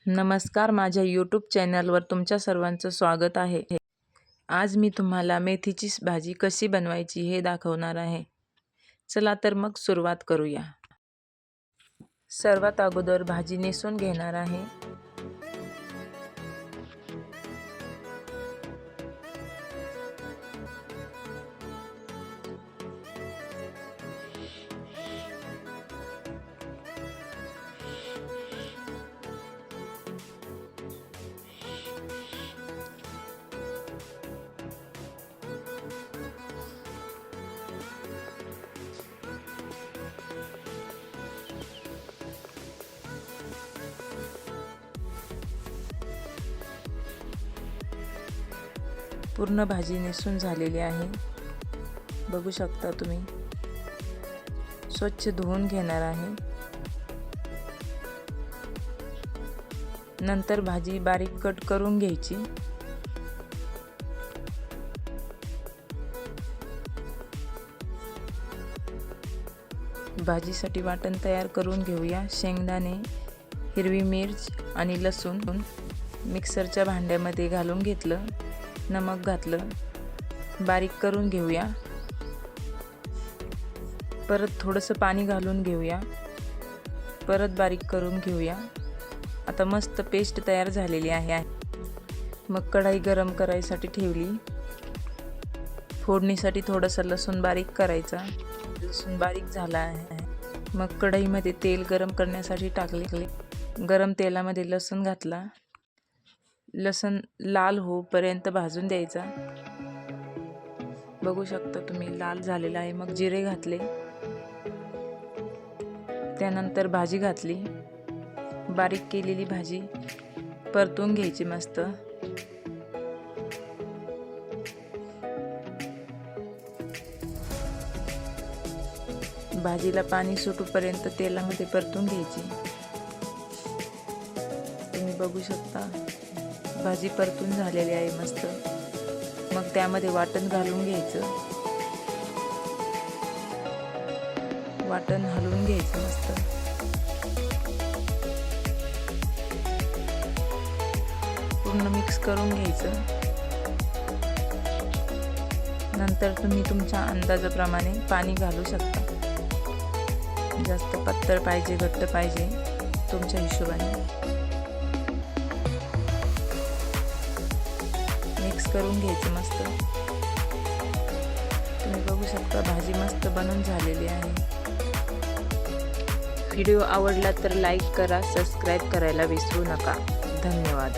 नमस्कार, माझ्या यूट्यूब चॅनलवर तुमच्या सर्वांचं स्वागत आहे। आज मी तुम्हाला मेथीची भाजी कशी बनवायची हे दाखवणार आहे। चला तर मग सुरुवात करूया। सर्वात अगोदर भाजी नेसून घेणार आहे। पूर्ण भाजी नेसून झालेली आहे, बघू शकता तुम्ही। स्वच्छ धुवून घेणार आहे। नंतर भाजी बारीक कट करून घ्यायची। भाजीसाठी वाटण तयार करून घेऊया। शेंगदाणे, हिरवी मिर्च आणि लसूण मिक्सरच्या भांड्यामध्ये घालून घेतलं। नमक घातलं, बारीक करून घेऊया। परत थोडंसं पाणी घालून घेऊया, परत बारीक करून घेऊया। आता मस्त पेस्ट तयार झालेली आहे। मग कढाई गरम करायसाठी ठेवली। फोडणीसाठी थोडंसं लसूण बारीक करायचा। लसूण बारीक झाला आहे। मग कढईमध्ये तेल गरम करण्यासाठी टाकले। गरम तेलामध्ये लसूण घातला। लसूण लाल होईपर्यंत भाजून द्यायचा। बघू शकता तुम्ही, लाल झालेला आहे। मग जिरे घातले, त्यानंतर भाजी घातली। बारीक केलेली भाजी परतून घ्यायची मस्त। भाजीला पाणी सुटूपर्यंत तेलामध्ये परतून घ्यायची। तुम्ही बघू शकता भाजी परतून झालेली आहे मस्त। मग त्यामध्ये वाटण घालून घ्यायचं। वाटण हलवून घ्यायचं मस्त। पूर्ण मिक्स करून घ्यायचं। नंतर तुम्ही तुमच्या अंदाजाप्रमाणे पाणी घालू शकता। जास्त पातळ पाहिजे, घट्ट पाहिजे, तुमच्या हिशोबाने मिक्स करून घ्यायचं मस्त। तुम्ही बघू शकता भाजी मस्त बनून झालेली आहे। व्हिडिओ आवडला तर लाईक करा, सबस्क्राईब करायला विसरू नका। धन्यवाद।